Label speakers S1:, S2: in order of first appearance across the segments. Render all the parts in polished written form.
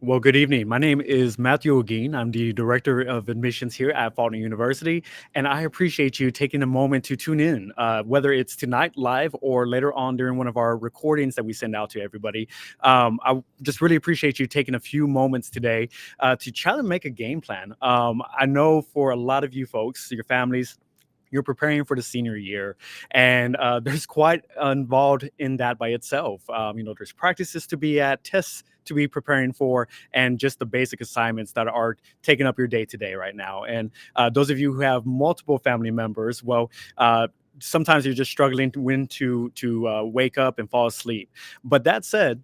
S1: Well, good evening. My name is Matthew Ogeen. I'm the Director of Admissions here at Faulkner University, and I appreciate you taking a moment to tune in, whether it's tonight live or later on during one of our recordings that we send out to everybody. I just really appreciate you taking a few moments today to try to make a game plan. I know for a lot of you folks, your families, you're preparing for the senior year, and there's quite involved in that by itself. There's practices to be at, tests to be preparing for, and just the basic assignments that are taking up your day to day right now. And those of you who have multiple family members, well, sometimes you're just struggling to when to wake up and fall asleep. But that said,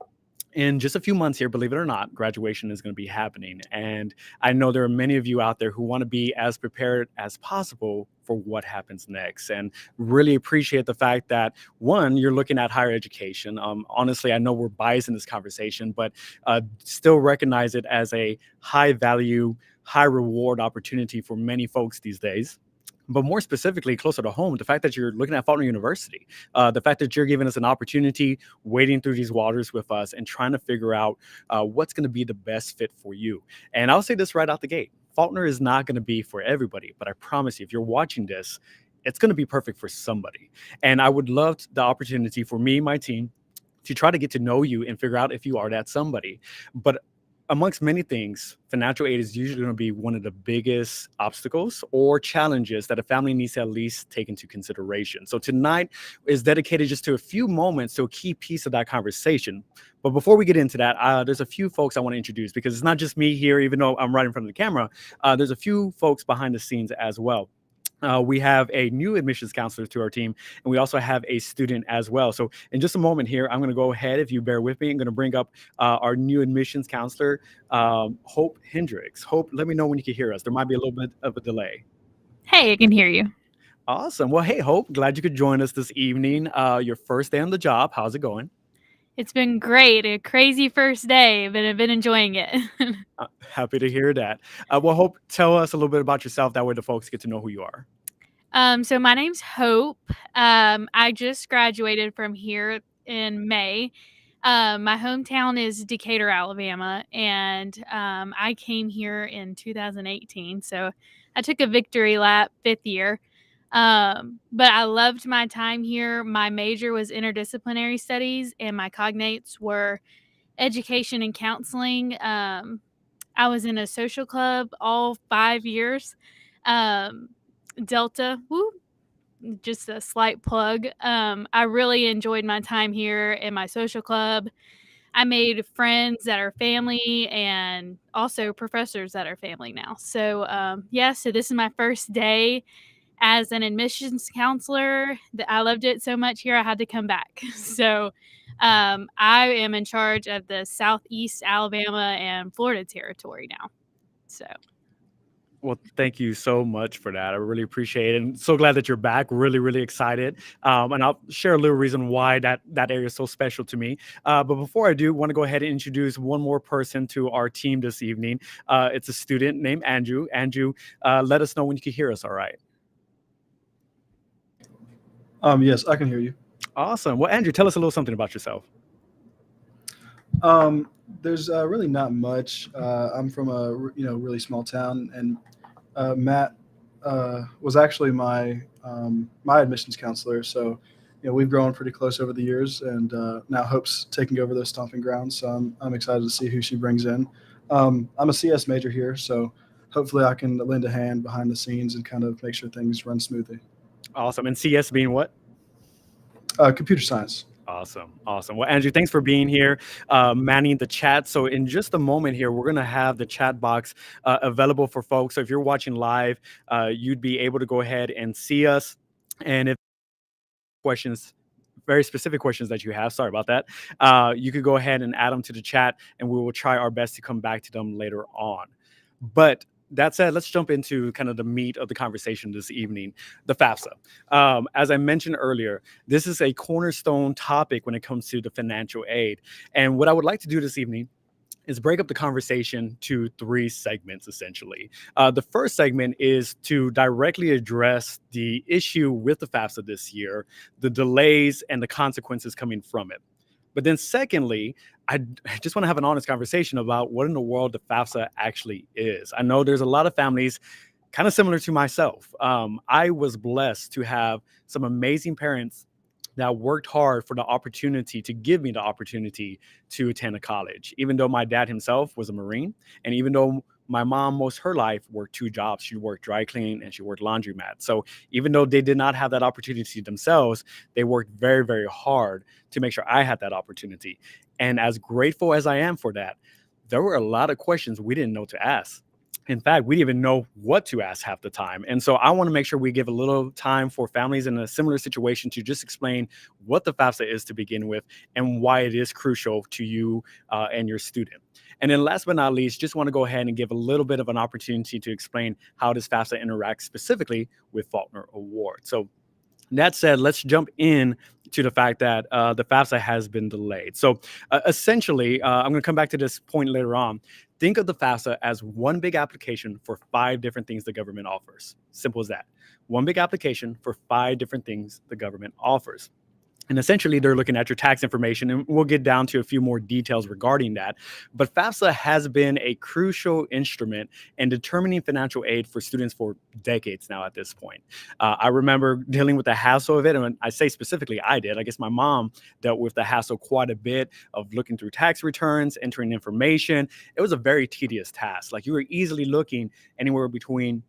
S1: in just a few months here, believe it or not, graduation is going to be happening. And I know there are many of you out there who want to be as prepared as possible for what happens next. And really appreciate the fact that, one, you're looking at higher education. Honestly, I know we're biased in this conversation, but still recognize it as a high value, high reward opportunity for many folks these days. But more specifically, closer to home, the fact that you're looking at Faulkner University, the fact that you're giving us an opportunity, wading through these waters with us and trying to figure out what's going to be the best fit for you. And I'll say this right out the gate. Faulkner is not going to be for everybody, but I promise you, if you're watching this, it's going to be perfect for somebody. And I would love the opportunity for me, my team, to try to get to know you and figure out if you are that somebody. But amongst many things, financial aid is usually going to be one of the biggest obstacles or challenges that a family needs to at least take into consideration. So tonight is dedicated just to a few moments to a key piece of that conversation. But before we get into that, there's a few folks I want to introduce, because it's not just me here, even though I'm right in front of the camera. There's a few folks behind the scenes as well. We have a new admissions counselor to our team, and we also have a student as well. So in just a moment here, I'm going to go ahead, if you bear with me, I'm going to bring up our new admissions counselor, Hope Hendricks. Hope, let me know when you can hear us. There might be a little bit of a delay.
S2: Hey, I can hear you.
S1: Awesome. Well, hey, Hope, glad you could join us this evening. Your first day on the job. How's it going?
S2: It's been great. A crazy first day, but I've been enjoying it.
S1: Happy to hear that. Well, Hope, tell us a little bit about yourself. That way the folks get to know who you are.
S2: So my name's Hope. I just graduated from here in May. My hometown is Decatur, Alabama, and I came here in 2018. So I took a victory lap 5th year. But I loved my time here. My major was interdisciplinary studies, and my cognates were education and counseling. I was in a social club all 5 years. Um, Delta, woo, just a slight plug. I really enjoyed my time here in my social club. I made friends that are family and also professors that are family now. So, yeah, so this is my first day as an admissions counselor. I loved it so much here, I had to come back. So, I am in charge of the Southeast Alabama and Florida territory now. So,
S1: Well, thank you so much for that. I really appreciate it, and so glad that you're back. Really, really excited. And I'll share a little reason why that area is so special to me. But before I do, want to go ahead and introduce one more person to our team this evening. It's a student named Andrew. Andrew, let us know when you can hear us. All right.
S3: Yes, I can hear you.
S1: Awesome. Well, Andrew, tell us a little something about yourself.
S3: There's really not much. I'm from a really small town, and Matt was actually my admissions counselor. So we've grown pretty close over the years, and now Hope's taking over those stomping grounds. So I'm excited to see who she brings in. I'm a CS major here, so hopefully I can lend a hand behind the scenes and kind of make sure things run smoothly.
S1: Awesome. And CS being what?
S3: Computer science.
S1: Awesome. Awesome. Well, Andrew, thanks for being here, manning the chat. So in just a moment here, we're going to have the chat box available for folks. So if you're watching live, you'd be able to go ahead and see us. And if questions, very specific questions that you have, sorry about that, you could go ahead and add them to the chat, and we will try our best to come back to them later on. But that said, let's jump into kind of the meat of the conversation this evening, the FAFSA. As I mentioned earlier, this is a cornerstone topic when it comes to the financial aid. And what I would like to do this evening is break up the conversation to 3 segments, essentially. The first segment is to directly address the issue with the FAFSA this year, the delays and the consequences coming from it. But then secondly, I just want to have an honest conversation about what in the world the FAFSA actually is. I know there's a lot of families kind of similar to myself. I was blessed to have some amazing parents that worked hard for the opportunity to give me the opportunity to attend a college, even though my dad himself was a Marine. And even though my mom, most her life, worked two jobs. She worked dry cleaning and she worked laundromat. So even though they did not have that opportunity themselves, they worked very, very hard to make sure I had that opportunity. And as grateful as I am for that, there were a lot of questions we didn't know to ask. In fact, we didn't even know what to ask half the time. And so I want to make sure we give a little time for families in a similar situation to just explain what the FAFSA is to begin with and why it is crucial to you and your student. And then last but not least, just want to go ahead and give a little bit of an opportunity to explain how does FAFSA interact specifically with Faulkner Award. So that said, let's jump in to the fact that the FAFSA has been delayed. So essentially, I'm going to come back to this point later on. Think of the FAFSA as one big application for 5 different things the government offers. Simple as that. One big application for 5 different things the government offers. And essentially, they're looking at your tax information, and we'll get down to a few more details regarding that. But FAFSA has been a crucial instrument in determining financial aid for students for decades now at this point. I remember dealing with the hassle of it, and when I say specifically I did, I guess my mom dealt with the hassle quite a bit of looking through tax returns, entering information. It was a very tedious task. Like, you were easily looking anywhere between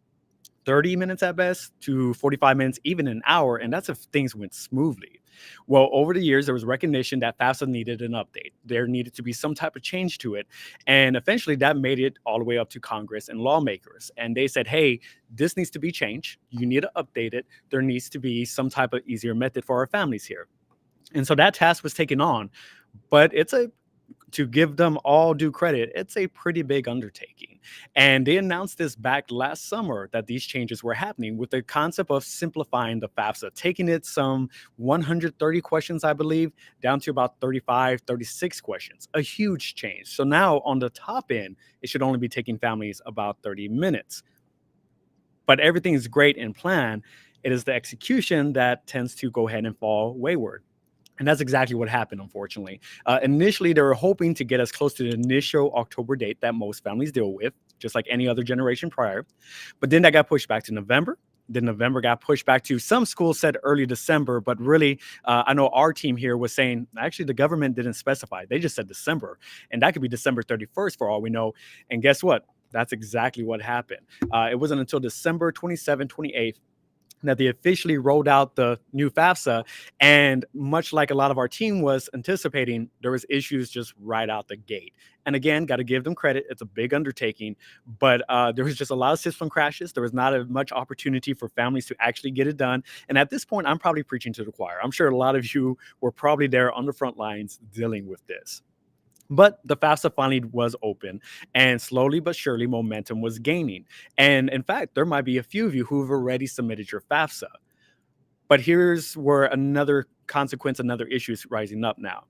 S1: 30 minutes at best to 45 minutes, even an hour, and that's if things went smoothly. Well, over the years, there was recognition that FAFSA needed an update. There needed to be some type of change to it. And eventually that made it all the way up to Congress and lawmakers. And they said, hey, this needs to be changed. You need to update it. There needs to be some type of easier method for our families here. And so that task was taken on. But to give them all due credit, it's a pretty big undertaking. And they announced this back last summer that these changes were happening with the concept of simplifying the FAFSA, taking it some 130 questions, I believe, down to about 35, 36 questions, a huge change. So now on the top end, it should only be taking families about 30 minutes. But everything is great in plan. It is the execution that tends to go ahead and fall wayward. And that's exactly what happened, unfortunately. Initially, they were hoping to get us close to the initial October date that most families deal with, just like any other generation prior. But then that got pushed back to November. Then November got pushed back to, some schools said early December, but really, I know our team here was saying, actually, the government didn't specify. They just said December. And that could be December 31st for all we know. And guess what? That's exactly what happened. It wasn't until December 27th, 28th, that they officially rolled out the new FAFSA. And much like a lot of our team was anticipating, there was issues just right out the gate. And again, got to give them credit. It's a big undertaking, but there was just a lot of system crashes. There was not as much opportunity for families to actually get it done. And at this point, I'm probably preaching to the choir. I'm sure a lot of you were probably there on the front lines dealing with this. But the FAFSA finally was open, and slowly but surely momentum was gaining. And in fact, there might be a few of you who've already submitted your FAFSA. But here's where another consequence, another issue is rising up now.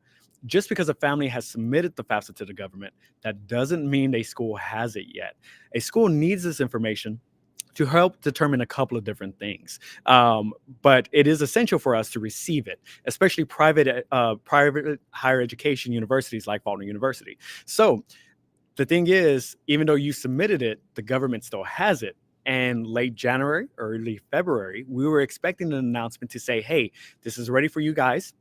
S1: Just because a family has submitted the FAFSA to the government, that doesn't mean a school has it yet. A school needs this information to help determine a couple of different things. But it is essential for us to receive it, especially private higher education universities like Faulkner University. So the thing is, even though you submitted it, the government still has it. And late January, early February, we were expecting an announcement to say, hey, this is ready for you guys.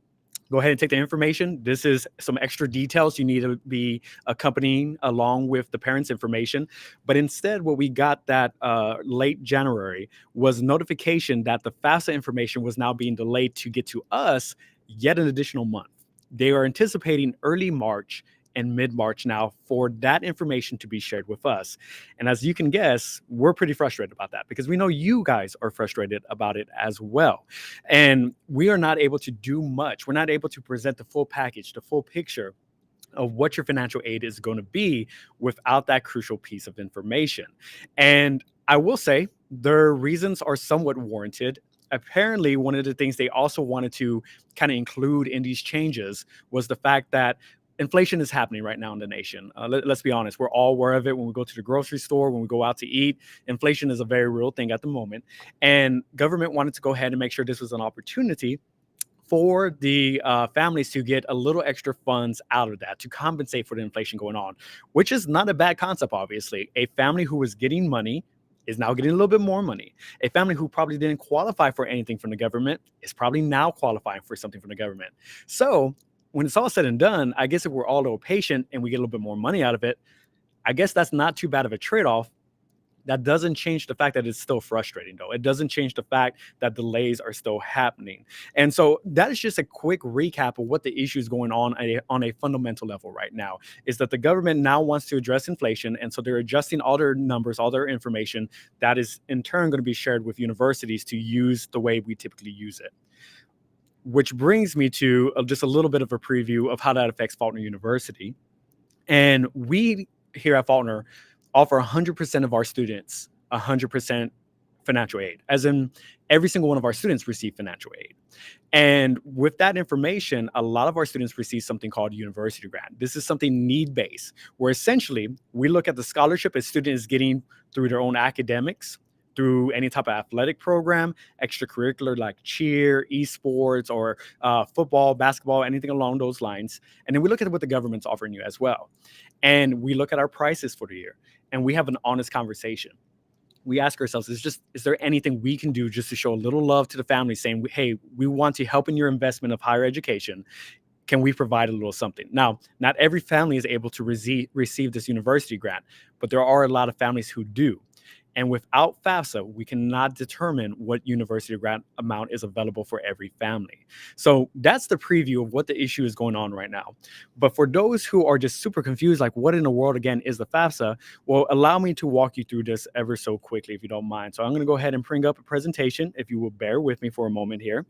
S1: Go ahead and take the information. This is some extra details you need to be accompanying along with the parents' information. But instead, what we got that late January was notification that the FAFSA information was now being delayed to get to us yet an additional month. They are anticipating early March and mid-March now for that information to be shared with us. And as you can guess, we're pretty frustrated about that because we know you guys are frustrated about it as well. And we are not able to do much. We're not able to present the full package, the full picture of what your financial aid is going to be without that crucial piece of information. And I will say their reasons are somewhat warranted. Apparently, one of the things they also wanted to kind of include in these changes was the fact that inflation is happening right now in the nation. Let's be honest. We're all aware of it when we go to the grocery store, when we go out to eat. Inflation is a very real thing at the moment. And government wanted to go ahead and make sure this was an opportunity for the families to get a little extra funds out of that to compensate for the inflation going on, which is not a bad concept, obviously. A family who was getting money is now getting a little bit more money. A family who probably didn't qualify for anything from the government is probably now qualifying for something from the government. So when it's all said and done, I guess if we're all a little patient and we get a little bit more money out of it, I guess that's not too bad of a trade-off. That doesn't change the fact that it's still frustrating, though. It doesn't change the fact that delays are still happening. And so that is just a quick recap of what the issue is going on a fundamental level right now, is that the government now wants to address inflation. And so they're adjusting all their numbers, all their information that is in turn going to be shared with universities to use the way we typically use it. Which brings me to just a little bit of a preview of how that affects Faulkner University. And we here at Faulkner offer 100% of our students 100% financial aid, as in every single one of our students receive financial aid. And with that information, a lot of our students receive something called university grant. This is something need-based, where essentially we look at the scholarship a student is getting through their own academics, through any type of athletic program, extracurricular like cheer, esports, or football, basketball, anything along those lines. And then we look at what the government's offering you as well. And we look at our prices for the year, and we have an honest conversation. We ask ourselves, is there anything we can do just to show a little love to the family, saying, hey, we want to help in your investment of higher education. Can we provide a little something? Now, not every family is able to receive this university grant, but there are a lot of families who do. And without FAFSA, we cannot determine what university grant amount is available for every family. So that's the preview of what the issue is going on right now. But for those who are just super confused, like what in the world again is the FAFSA? Well, allow me to walk you through this ever so quickly, if you don't mind. So I'm going to go ahead and bring up a presentation, if you will bear with me for a moment here.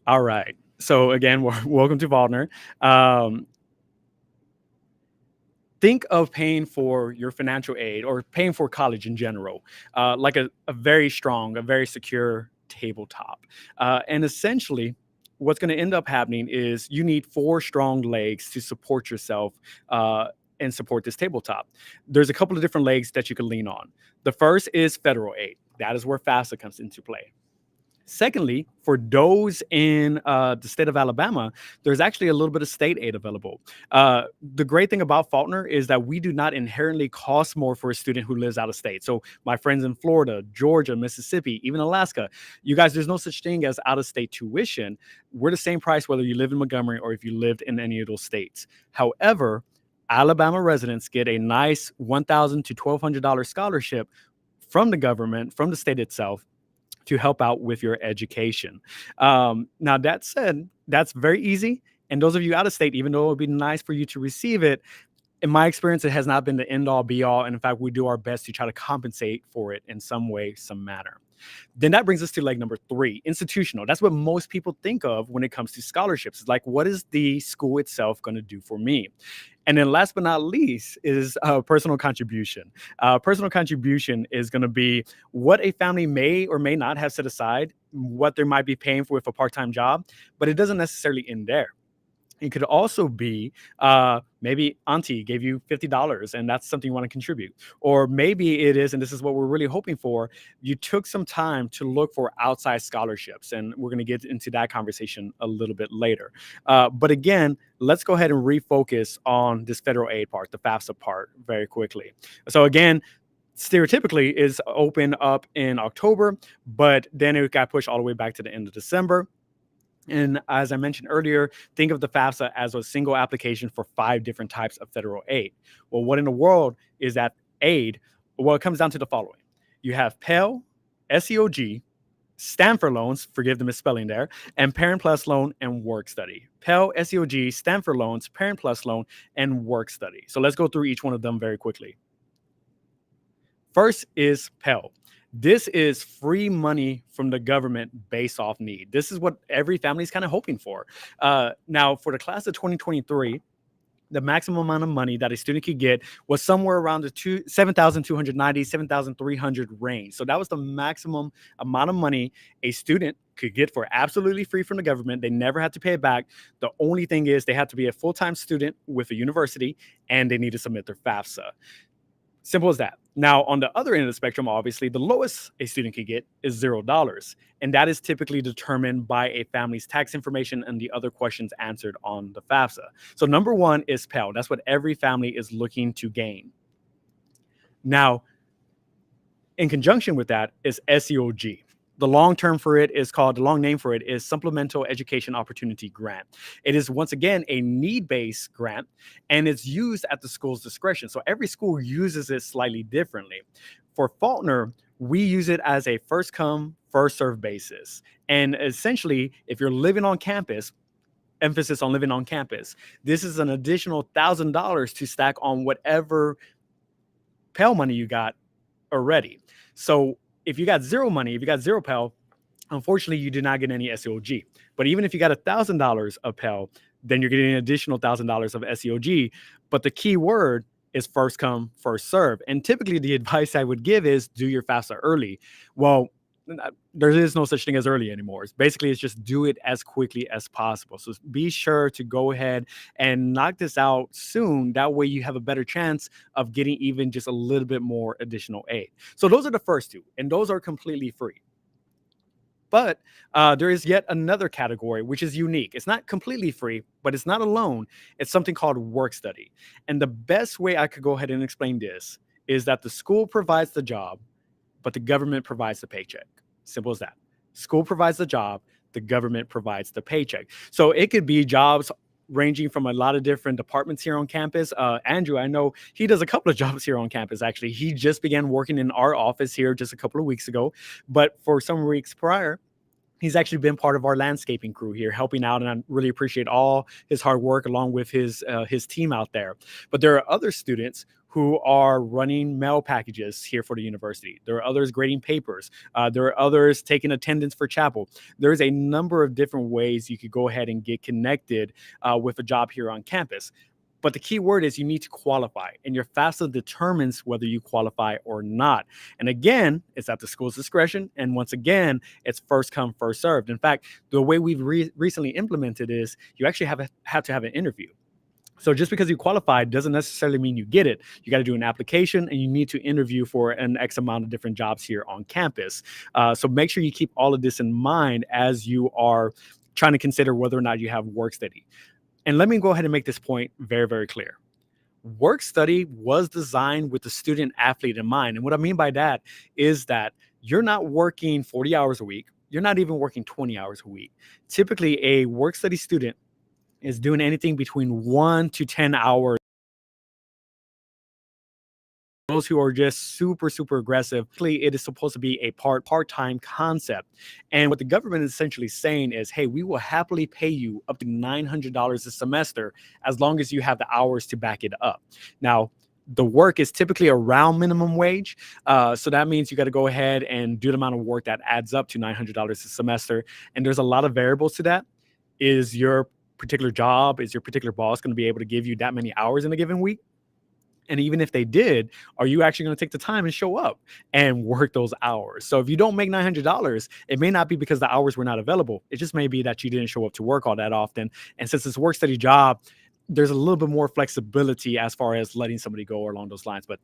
S1: All right. So again, welcome to Faulkner. Think of paying for your financial aid or paying for college in general, like a very strong, a very secure tabletop. And essentially, what's going to end up happening is you need 4 strong legs to support yourself and support this tabletop. There's a couple of different legs that you can lean on. The first is federal aid. That is where FAFSA comes into play. Secondly, for those in the state of Alabama, there's actually a little bit of state aid available. The great thing about Faulkner is that we do not inherently cost more for a student who lives out of state. So my friends in Florida, Georgia, Mississippi, even Alaska, you guys, there's no such thing as out-of-state tuition. We're the same price whether you live in Montgomery or if you lived in any of those states. However, Alabama residents get a nice $1,000 to $1,200 scholarship from the government, from the state itself, to help out with your education. Now, that said, that's very easy. And those of you out of state, even though it would be nice for you to receive it, in my experience, it has not been the end all be all. And in fact, we do our best to try to compensate for it in some way, some manner. Then that brings us to leg number 3, institutional. That's what most people think of when it comes to scholarships. It's like, what is the school itself going to do for me? And then last but not least is personal contribution. Personal contribution is going to be what a family may or may not have set aside, what they might be paying for with a part-time job, but it doesn't necessarily end there. It could also be maybe auntie gave you $50 and that's something you want to contribute. Or maybe it is, and this is what we're really hoping for, you took some time to look for outside scholarships. And we're going to get into that conversation a little bit later. But again, let's go ahead and refocus on this federal aid part, the FAFSA part, very quickly. So again, stereotypically is open up in October, but then it got pushed all the way back to the end of December. And as I mentioned earlier, think of the FAFSA as a single application for 5 different types of federal aid. Well, what in the world is that aid? Well, it comes down to the following. You have Pell, SEOG, Stanford loans, forgive the misspelling there, and Parent Plus loan and work study. Pell, SEOG, Stanford loans, Parent Plus loan, and work study. So let's go through each one of them very quickly. First is Pell. This is free money from the government based off need. This is what every family is kind of hoping for. Now, for the class of 2023, the maximum amount of money that a student could get was somewhere around the 7,290, 7,300 range. So that was the maximum amount of money a student could get for absolutely free from the government. They never had to pay it back. The only thing is they had to be a full-time student with a university, and they need to submit their FAFSA. Simple as that. Now, on the other end of the spectrum, obviously, the lowest a student can get is $0. And that is typically determined by a family's tax information and the other questions answered on the FAFSA. So number one is Pell. That's what every family is looking to gain. Now, in conjunction with that is SEOG. The long name for it is Supplemental Education Opportunity Grant. It is once again a need-based grant, and it's used at the school's discretion. So every school uses it slightly differently. For Faulkner, we use it as a first come, first served basis. And essentially, if you're living on campus, emphasis on living on campus, this is an additional $1,000 to stack on whatever Pell money you got already. So if you got zero money, if you got zero Pell, unfortunately, you did not get any SEOG. But even if you got $1,000 of Pell, then you're getting an additional $1,000 of SEOG. But the key word is first come, first serve. And typically, the advice I would give is do your FAFSA early. Well, there is no such thing as early anymore. It's just do it as quickly as possible. So be sure to go ahead and knock this out soon. That way you have a better chance of getting even just a little bit more additional aid. So those are the first two, and those are completely free. But there is yet another category, which is unique. It's not completely free, but it's not a loan. It's something called work study. And the best way I could go ahead and explain this is that the school provides the job, but the government provides the paycheck. Simple as that. School provides the job, the government provides the paycheck. So it could be jobs ranging from a lot of different departments here on campus. Andrew, I know he does a couple of jobs here on campus, actually. He just began working in our office here just a couple of weeks ago. But for some weeks prior, he's actually been part of our landscaping crew here, helping out, and I really appreciate all his hard work along with his team out there. But there are other students who are running mail packages here for the university. There are others grading papers. There are others taking attendance for chapel. There's a number of different ways you could go ahead and get connected with a job here on campus. But the key word is you need to qualify, and your FAFSA determines whether you qualify or not. And again, it's at the school's discretion. And once again, it's first come, first served. In fact, the way we've recently implemented is you actually have to have an interview. So just because you qualified doesn't necessarily mean you get it. You got to do an application, and you need to interview for an X amount of different jobs here on campus. So make sure you keep all of this in mind as you are trying to consider whether or not you have work study. And let me go ahead and make this point very, very clear. Work study was designed with the student athlete in mind. And what I mean by that is that you're not working 40 hours a week. You're not even working 20 hours a week. Typically, a work study student is doing anything between 1 to 10 hours. Those who are just super, super aggressive, it is supposed to be a part-time concept. And what the government is essentially saying is, hey, we will happily pay you up to $900 a semester as long as you have the hours to back it up. Now, the work is typically around minimum wage. So that means you got to go ahead and do the amount of work that adds up to $900 a semester. And there's a lot of variables to that. Is your particular job, is your particular boss going to be able to give you that many hours in a given week? And even if they did, are you actually going to take the time and show up and work those hours? So if you don't make $900, it may not be because the hours were not available. It just may be that you didn't show up to work all that often. And since it's a work study job, there's a little bit more flexibility as far as letting somebody go along those lines. But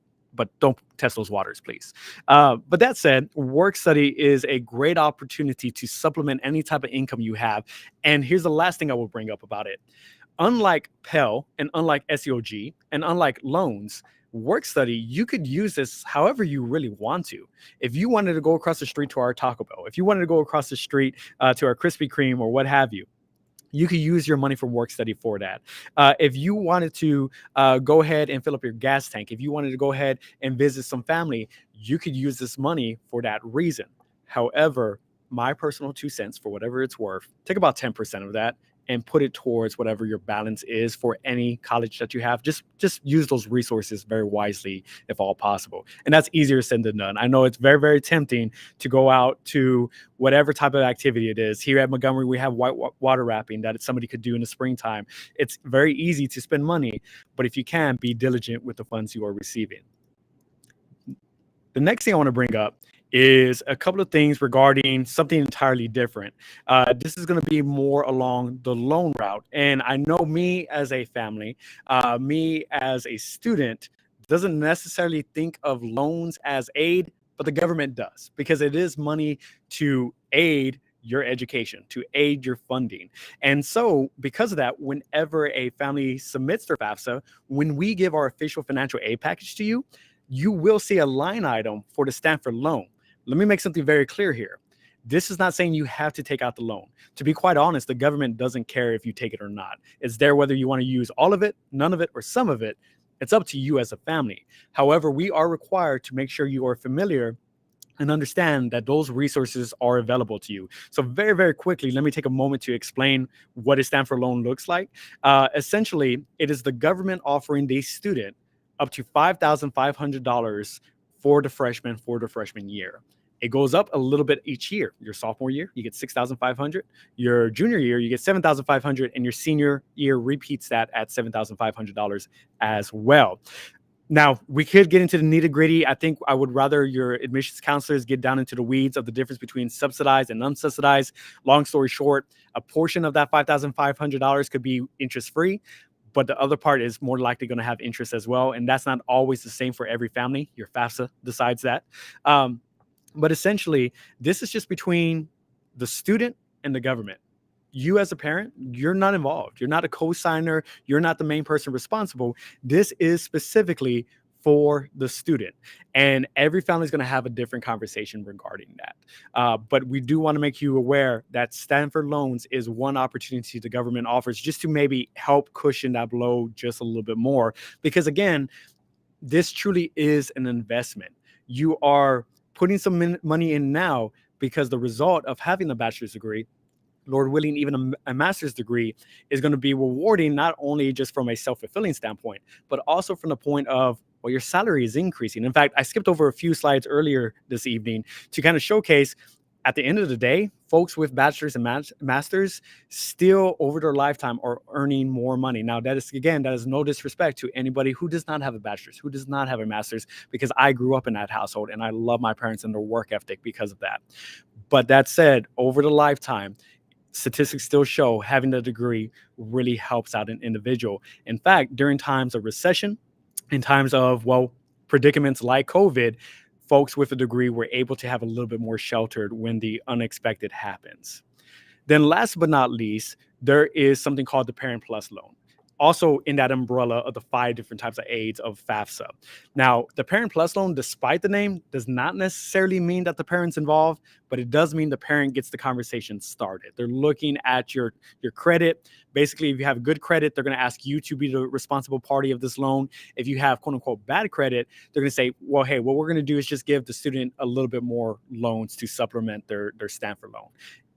S1: don't test those waters, please. But that said, work study is a great opportunity to supplement any type of income you have. And here's the last thing I will bring up about it. Unlike Pell and unlike SEOG and unlike loans, work study, you could use this however you really want to. If you wanted to go across the street to our Taco Bell, if you wanted to go across the street to our Krispy Kreme or what have you, you could use your money for work study for that. If you wanted to go ahead and fill up your gas tank, if you wanted to go ahead and visit some family, you could use this money for that reason. However, my personal 2 cents, for whatever it's worth, take about 10% of that and put it towards whatever your balance is for any college that you have. Just use those resources very wisely if all possible. And that's easier said than done. I know it's very, very tempting to go out to whatever type of activity it is. Here at Montgomery, we have water rafting that somebody could do in the springtime. It's very easy to spend money, but if you can, be diligent with the funds you are receiving. The next thing I want to bring up is a couple of things regarding something entirely different. This is going to be more along the loan route. And I know me as a family, me as a student, doesn't necessarily think of loans as aid, but the government does, because it is money to aid your education, to aid your funding. And so because of that, whenever a family submits their FAFSA, when we give our official financial aid package to you, you will see a line item for the Stanford loan. Let me make something very clear here. This is not saying you have to take out the loan. To be quite honest, the government doesn't care if you take it or not. It's there whether you want to use all of it, none of it, or some of it. It's up to you as a family. However, we are required to make sure you are familiar and understand that those resources are available to you. So very, very quickly, let me take a moment to explain what a Stanford loan looks like. Essentially, it is the government offering the student up to $5,500 for the freshman year. It goes up a little bit each year. Your sophomore year, you get $6,500. Your junior year, you get $7,500, and your senior year repeats that at $7,500 as well. Now, we could get into the nitty-gritty. I think I would rather your admissions counselors get down into the weeds of the difference between subsidized and unsubsidized. Long story short, a portion of that $5,500 could be interest-free, but the other part is more likely going to have interest as well. And that's not always the same for every family. Your FAFSA decides that. But essentially, this is just between the student and the government. You as a parent, you're not involved. You're not a co-signer. You're not the main person responsible. This is specifically for the student. And every family is going to have a different conversation regarding that. But we do want to make you aware that Stanford Loans is one opportunity the government offers just to maybe help cushion that blow just a little bit more. Because again, this truly is an investment. You are putting some money in now because the result of having a bachelor's degree, Lord willing, even a master's degree, is going to be rewarding, not only just from a self-fulfilling standpoint, but also from the point of, well, your salary is increasing. In fact, I skipped over a few slides earlier this evening to kind of showcase, at the end of the day, folks with bachelors and masters still over their lifetime are earning more money. Now, that is no disrespect to anybody who does not have a bachelor's, who does not have a master's, because I grew up in that household and I love my parents and their work ethic because of that. But that said, over the lifetime, statistics still show having a degree really helps out an individual. In fact, during times of recession, in times of, well, predicaments like COVID, folks with a degree were able to have a little bit more sheltered when the unexpected happens. Then last but not least, there is something called the Parent Plus loan, also in that umbrella of the 5 different types of aids of FAFSA. Now, the Parent Plus loan, despite the name, does not necessarily mean that the parent's involved, but it does mean the parent gets the conversation started. They're looking at your credit. Basically, if you have good credit, they're going to ask you to be the responsible party of this loan. If you have quote unquote bad credit, they're going to say, well, hey, what we're going to do is just give the student a little bit more loans to supplement their Stanford loan.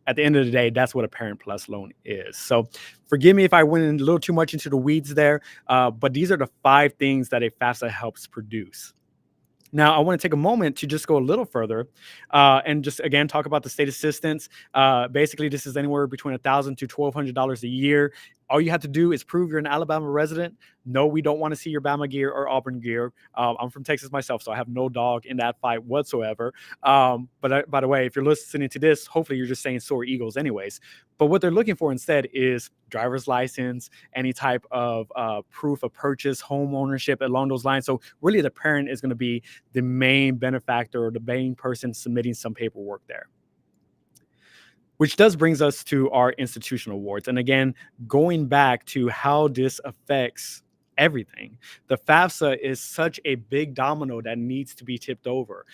S1: At the end of the day, that's what a Parent Plus loan is. So forgive me if I went a little too much into the weeds there, but these are the 5 things that a FAFSA helps produce. Now, I want to take a moment to just go a little further and just, again, talk about the state assistance. Basically, this is anywhere between $1,000 to $1,200 a year. All you have to do is prove you're an Alabama resident. No, we don't want to see your Bama gear or Auburn gear. I'm from Texas myself, so I have no dog in that fight whatsoever. But by the way, if you're listening to this, hopefully you're just saying Soar Eagles anyways. But what they're looking for instead is driver's license, any type of proof of purchase, home ownership along those lines. So really the parent is going to be the main benefactor or the main person submitting some paperwork there. Which does brings us to our institutional awards. And again, going back to how this affects everything, the FAFSA is such a big domino that needs to be tipped over.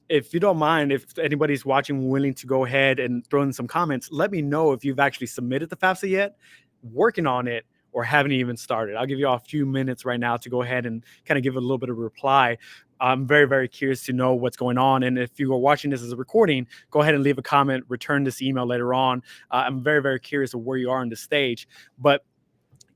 S1: If you don't mind, if anybody's watching willing to go ahead and throw in some comments, let me know if you've actually submitted the FAFSA yet, working on it, or haven't even started? I'll give you all a few minutes right now to go ahead and kind of give a little bit of reply. I'm very, very curious to know what's going on. And if you are watching this as a recording, go ahead and leave a comment, return this email later on. I'm very, very curious of where you are on the stage. But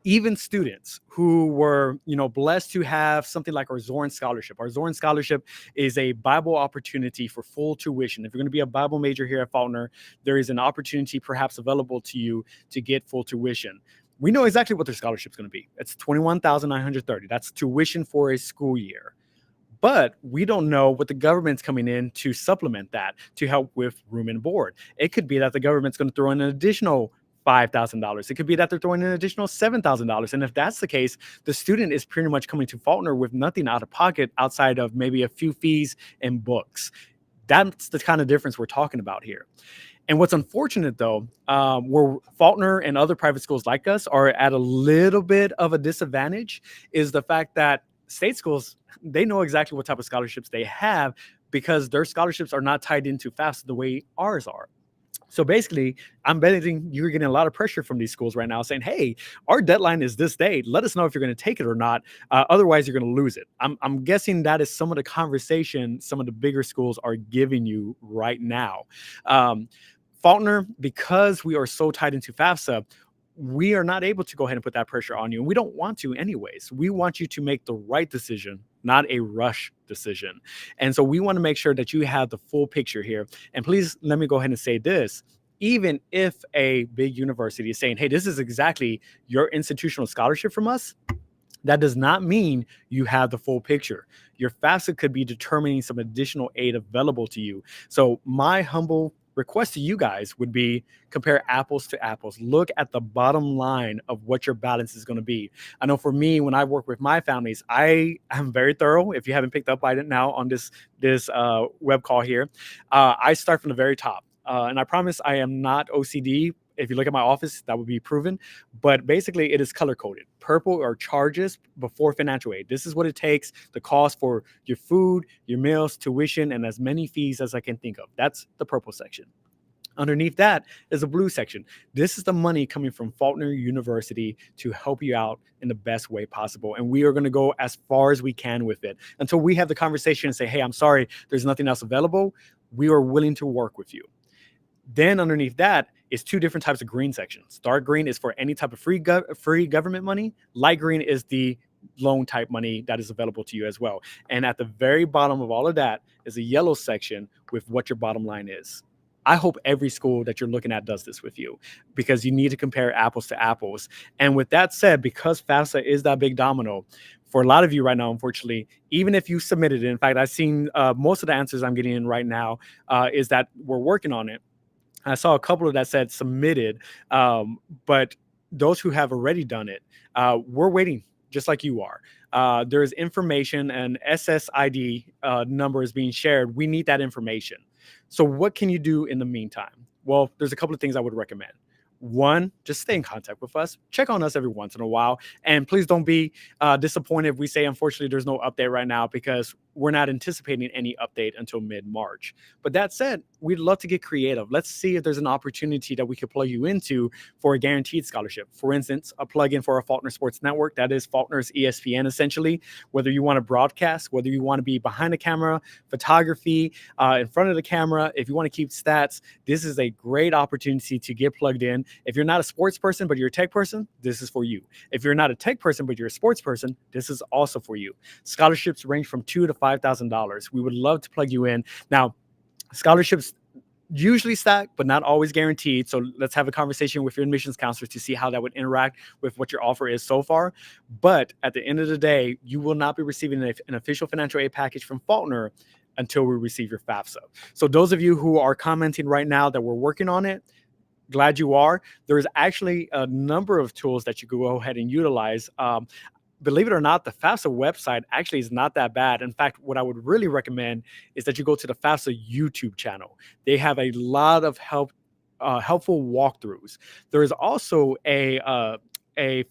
S1: even students who were, blessed to have something like our Zorn Scholarship. Our Zorn Scholarship is a Bible opportunity for full tuition. If you're going to be a Bible major here at Faulkner, there is an opportunity perhaps available to you to get full tuition. We know exactly what their scholarship is going to be. It's $21,930. That's tuition for a school year. But we don't know what the government's coming in to supplement that, to help with room and board. It could be that the government's going to throw in an additional $5,000. It could be that they're throwing in an additional $7,000. And if that's the case, the student is pretty much coming to Faulkner with nothing out of pocket outside of maybe a few fees and books. That's the kind of difference we're talking about here. And what's unfortunate, though, where Faulkner and other private schools like us are at a little bit of a disadvantage, is the fact that state schools, they know exactly what type of scholarships they have because their scholarships are not tied into FAFSA the way ours are. So basically, I'm betting you're getting a lot of pressure from these schools right now saying, hey, our deadline is this date. Let us know if you're going to take it or not. Otherwise, you're going to lose it. I'm guessing that is some of the conversation some of the bigger schools are giving you right now. Faulkner, because we are so tied into FAFSA, we are not able to go ahead and put that pressure on you. And we don't want to anyways. We want you to make the right decision, not a rush decision. And so we want to make sure that you have the full picture here. And please let me go ahead and say this. Even if a big university is saying, hey, this is exactly your institutional scholarship from us, that does not mean you have the full picture. Your FAFSA could be determining some additional aid available to you. So my humble request to you guys would be compare apples to apples. Look at the bottom line of what your balance is going to be. I know for me, when I work with my families, I am very thorough. If you haven't picked up by it now on this web call here, I start from the very top. And I promise I am not OCD. If you look at my office, that would be proven. But basically, it is color coded. Purple are charges before financial aid. This is what it takes, the cost for your food, your meals, tuition, and as many fees as I can think of. That's the purple section. Underneath that is a blue section. This is the money coming from Faulkner University to help you out in the best way possible. And we are going to go as far as we can with it until we have the conversation and say, hey, I'm sorry, there's nothing else available. We are willing to work with you. Then underneath that is two different types of green sections. Dark green is for any type of free government money. Light green is the loan type money that is available to you as well. And at the very bottom of all of that is a yellow section with what your bottom line is. I hope every school that you're looking at does this with you because you need to compare apples to apples. And with that said, because FAFSA is that big domino, for a lot of you right now, unfortunately, even if you submitted it, in fact, I've seen most of the answers I'm getting in right now is that we're working on it. I saw a couple of that said submitted, but those who have already done it, we're waiting just like you are. There's information and SSID number is being shared. We need that information. So what can you do in the meantime? Well, there's a couple of things I would recommend. One, just stay in contact with us. Check on us every once in a while. And please don't be disappointed if we say, unfortunately, there's no update right now because we're not anticipating any update until mid-March. But that said, we'd love to get creative. Let's see if there's an opportunity that we could plug you into for a guaranteed scholarship. For instance, a plug-in for our Faulkner Sports Network. That is Faulkner's ESPN, essentially. Whether you want to broadcast, whether you want to be behind the camera, photography, in front of the camera, if you want to keep stats, this is a great opportunity to get plugged in. If you're not a sports person, but you're a tech person, this is for you. If you're not a tech person, but you're a sports person, this is also for you. Scholarships range from $2,000 to $5,000. We would love to plug you in. Now, scholarships usually stack, but not always guaranteed. So let's have a conversation with your admissions counselor to see how that would interact with what your offer is so far. But at the end of the day, you will not be receiving an official financial aid package from Faulkner until we receive your FAFSA. So those of you who are commenting right now that we're working on it, glad you are. There's actually a number of tools that you can go ahead and utilize. Believe it or not, the FAFSA website actually is not that bad. In fact, what I would really recommend is that you go to the FAFSA YouTube channel. They have a lot of helpful walkthroughs. There is also a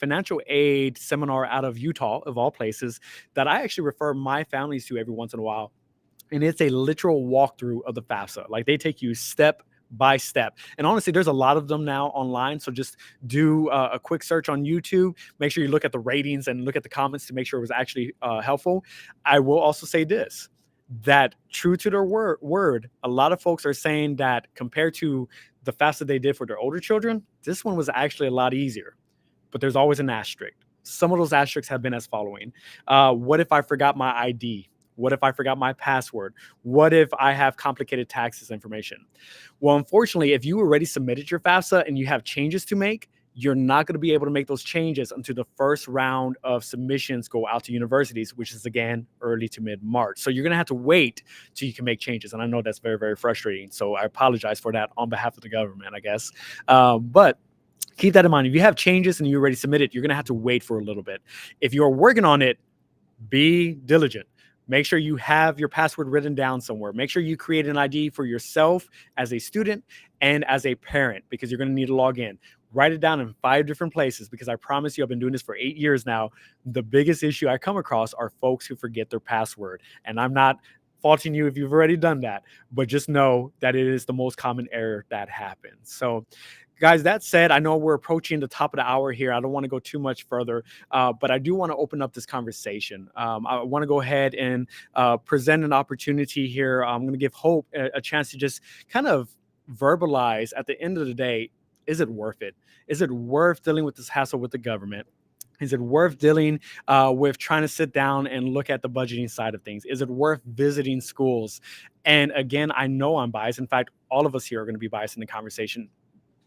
S1: financial aid seminar out of Utah, of all places, that I actually refer my families to every once in a while. And it's a literal walkthrough of the FAFSA. Like they take you step by step. And honestly, there's a lot of them now online. So just do a quick search on YouTube. Make sure you look at the ratings and look at the comments to make sure it was actually helpful. I will also say this, that true to their word, a lot of folks are saying that compared to the FAFSA they did for their older children, this one was actually a lot easier. But there's always an asterisk. Some of those asterisks have been as following. What if I forgot my ID? What if I forgot my password? What if I have complicated taxes information? Well, unfortunately, if you already submitted your FAFSA and you have changes to make, you're not going to be able to make those changes until the first round of submissions go out to universities, which is again early to mid-March. So you're going to have to wait till you can make changes. And I know that's very, very frustrating. So I apologize for that on behalf of the government, I guess. But keep that in mind. If you have changes and you already submitted, you're going to have to wait for a little bit. If you're working on it, be diligent. Make sure you have your password written down somewhere. Make sure you create an ID for yourself as a student and as a parent, because you're going to need to log in. Write it down in 5 different places, because I promise you, I've been doing this for 8 years now. The biggest issue I come across are folks who forget their password. And I'm not faulting you if you've already done that, but just know that it is the most common error that happens. So guys, that said, I know we're approaching the top of the hour here. I don't want to go too much further, but I do want to open up this conversation. I want to go ahead and present an opportunity here. I'm going to give Hope a chance to just kind of verbalize at the end of the day, is it worth it? Is it worth dealing with this hassle with the government? Is it worth dealing with trying to sit down and look at the budgeting side of things? Is it worth visiting schools? And again, I know I'm biased. In fact, all of us here are going to be biased in the conversation.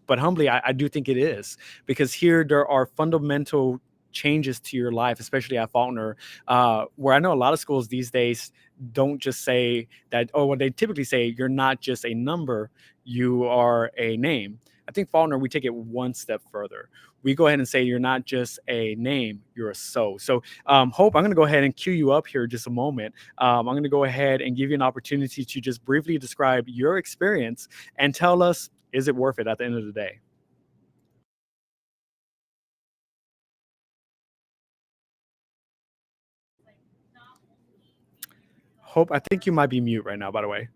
S1: But humbly, I do think it is, because here there are fundamental changes to your life, especially at Faulkner, where I know a lot of schools these days don't just say that, oh, well, they typically say you're not just a number, you are a name. I think Faulkner, we take it one step further. We go ahead and say you're not just a name, you're a so. So Hope, I'm going to go ahead and cue you up here just a moment. I'm going to go ahead and give you an opportunity to just briefly describe your experience and tell us, is it worth it at the end of the day? Hope, I think you might be mute right now, by the way.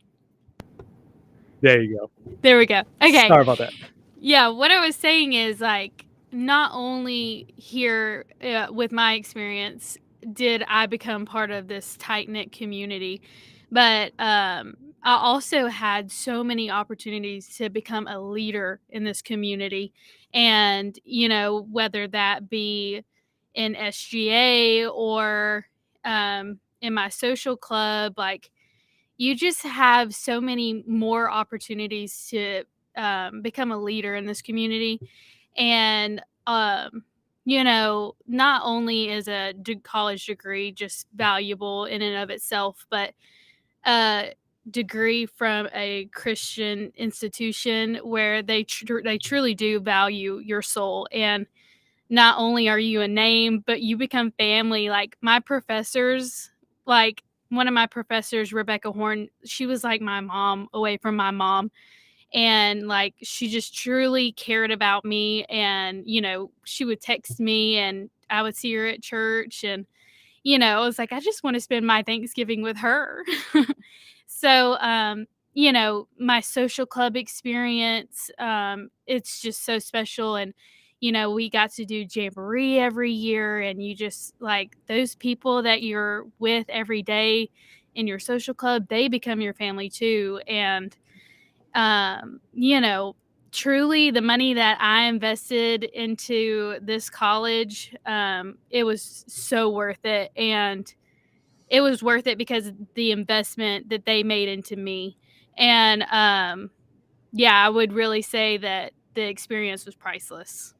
S1: There you go.
S2: There we go. Okay.
S1: Sorry about that.
S2: Yeah, what I was saying is, like, not only here with my experience did I become part of this tight-knit community, but I also had so many opportunities to become a leader in this community. And, you know, whether that be in SGA or in my social club, like, you just have so many more opportunities to become a leader in this community. And, you know, not only is a college degree just valuable in and of itself, but a degree from a Christian institution where they truly do value your soul. And not only are you a name, but you become family. Like my professors, like one of my professors, Rebecca Horn, she was like my mom away from my mom. And like she just truly cared about me. And, you know, she would text me and I would see her at church. And, you know, I was like, I just want to spend my Thanksgiving with her. So, you know, my social club experience, it's just so special. And, you know, we got to do Jamboree every year, and you just like those people that you're with every day in your social club, they become your family too. And, you know, truly the money that I invested into this college, it was so worth it. And it was worth it because the investment that they made into me. And yeah, I would really say that the experience was priceless.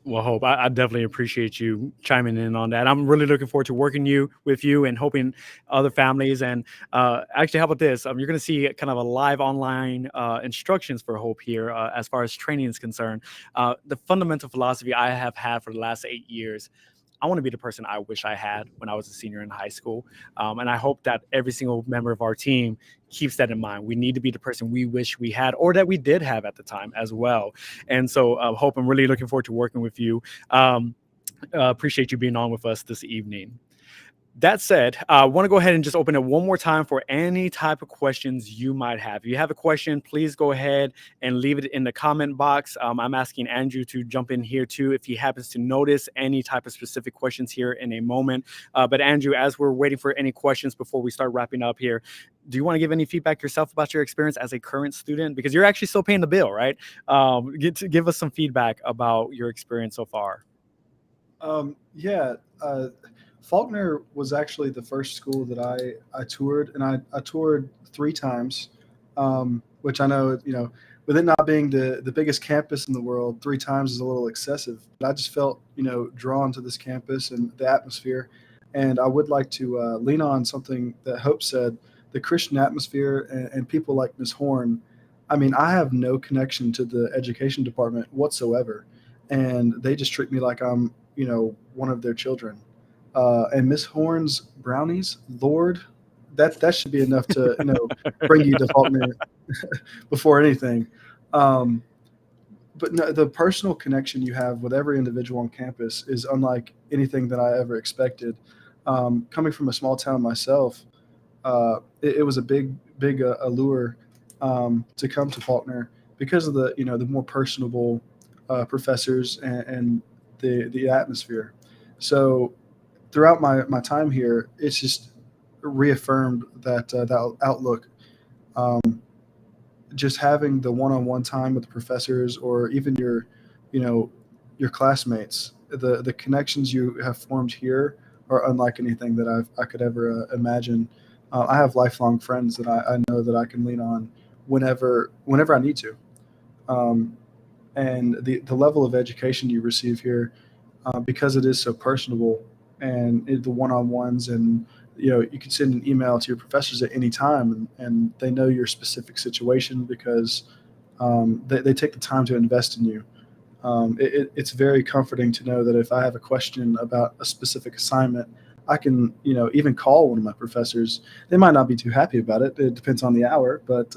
S1: Well, Hope, I definitely appreciate you chiming in on that. I'm really looking forward to working with you and hoping other families. And actually, how about this? You're going to see kind of a live online instructions for Hope here as far as training is concerned. The fundamental philosophy I have had for the last 8 years, I want to be the person I wish I had when I was a senior in high school. And I hope that every single member of our team keeps that in mind. We need to be the person we wish we had or that we did have at the time as well. And so, Hope, I'm really looking forward to working with you. Appreciate you being on with us this evening. That said, I want to go ahead and just open it one more time for any type of questions you might have. If you have a question, please go ahead and leave it in the comment box. I'm asking Andrew to jump in here too if he happens to notice any type of specific questions here in a moment. But Andrew, as we're waiting for any questions before we start wrapping up here, do you want to give any feedback yourself about your experience as a current student? Because you're actually still paying the bill, right? Give us some feedback about your experience so far.
S3: Yeah, Faulkner was actually the first school that I toured, and I toured 3 times, which I know, with it not being the biggest campus in the world, 3 times is a little excessive. But I just felt, drawn to this campus and the atmosphere, and I would like to lean on something that Hope said: the Christian atmosphere and people like Miss Horn. I mean, I have no connection to the education department whatsoever, and they just treat me like I'm, one of their children. And Miss Horn's brownies, Lord, that should be enough to, bring you to Faulkner before anything. Um, but no, the personal connection you have with every individual on campus is unlike anything that I ever expected. Coming from a small town myself, it was a big allure to come to Faulkner because of the more personable professors and the atmosphere. So throughout my time here, it's just reaffirmed that outlook. Um, just having the one-on-one time with the professors, or even you know, your classmates, the connections you have formed here are unlike anything that I could ever imagine. I have lifelong friends that I know that I can lean on whenever I need to. Um, and the level of education you receive here, because it is so personable, and the one-on-ones, and you can send an email to your professors at any time, and they know your specific situation because they take the time to invest in you. It's very comforting to know that if I have a question about a specific assignment, I can, even call one of my professors. They might not be too happy about it. It depends on the hour, but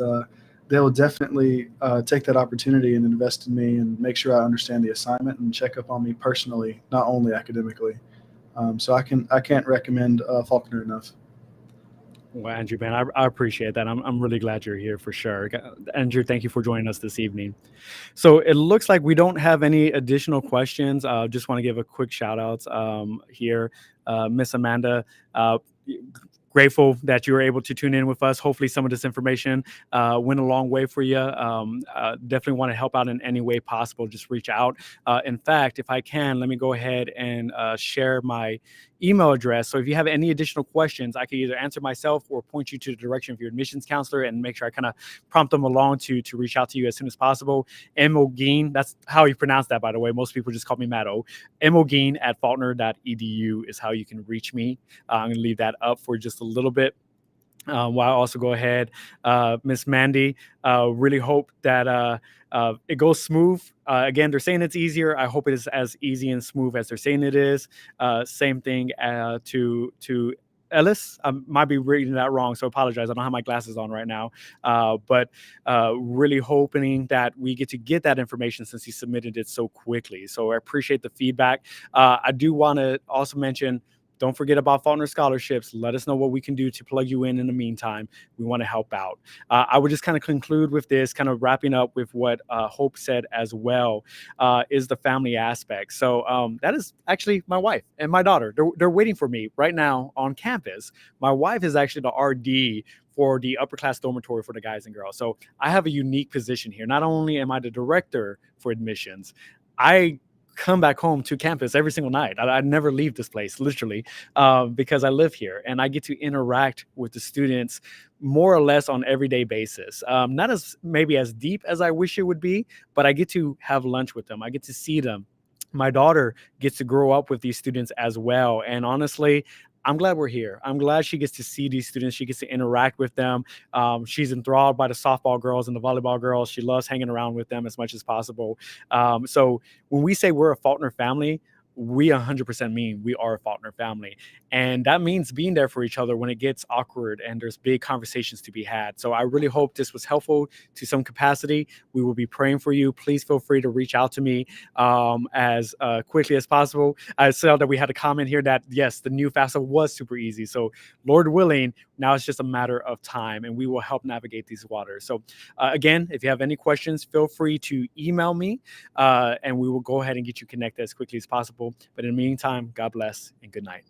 S3: they'll definitely take that opportunity and invest in me and make sure I understand the assignment and check up on me personally, not only academically. So I can't recommend Faulkner enough.
S1: Well, Andrew, man, I appreciate that. I'm really glad you're here for sure. Andrew, thank you for joining us this evening. So it looks like we don't have any additional questions. Just want to give a quick shout out here. Miss Amanda, uh, grateful that you were able to tune in with us. Hopefully, some of this information went a long way for you. Definitely want to help out in any way possible. Just reach out. In fact, if I can, let me go ahead and share my email address. So if you have any additional questions, I can either answer myself or point you to the direction of your admissions counselor and make sure I kind of prompt them along to reach out to you as soon as possible. Mogeen, that's how you pronounce that, by the way. Most people just call me Matto. Mogeen at faulkner.edu is how you can reach me. I'm going to leave that up for just a little bit. While I also go ahead, Miss Mandy, really hope that it goes smooth. Again, they're saying it's easier. I hope it is as easy and smooth as they're saying it is. Same thing to Ellis. I might be reading that wrong, so I apologize. I don't have my glasses on right now, but really hoping that we get that information since he submitted it so quickly. So I appreciate the feedback. I do want to also mention, don't forget about Faulkner scholarships. Let us know what we can do to plug you in the meantime. We want to help out. I would just kind of conclude with this, kind of wrapping up with what Hope said as well, is the family aspect. So that is actually my wife and my daughter. They're waiting for me right now on campus. My wife is actually the RD for the upper class dormitory for the guys and girls. So I have a unique position here. Not only am I the director for admissions, I come back home to campus every single night. I never leave this place, literally, because I live here and I get to interact with the students more or less on everyday basis. Not as maybe as deep as I wish it would be, but I get to have lunch with them. I get to see them. My daughter gets to grow up with these students as well. And honestly, I'm glad we're here. I'm glad she gets to see these students. She gets to interact with them. She's enthralled by the softball girls and the volleyball girls. She loves hanging around with them as much as possible. So when we say we're a Faulkner family, we 100% mean we are a Faulkner family. And that means being there for each other when it gets awkward and there's big conversations to be had. So I really hope this was helpful to some capacity. We will be praying for you. Please feel free to reach out to me as quickly as possible. I saw that we had a comment here that, yes, the new FAFSA was super easy. So, Lord willing, now it's just a matter of time and we will help navigate these waters. So, again, if you have any questions, feel free to email me and we will go ahead and get you connected as quickly as possible. But in the meantime, God bless and good night.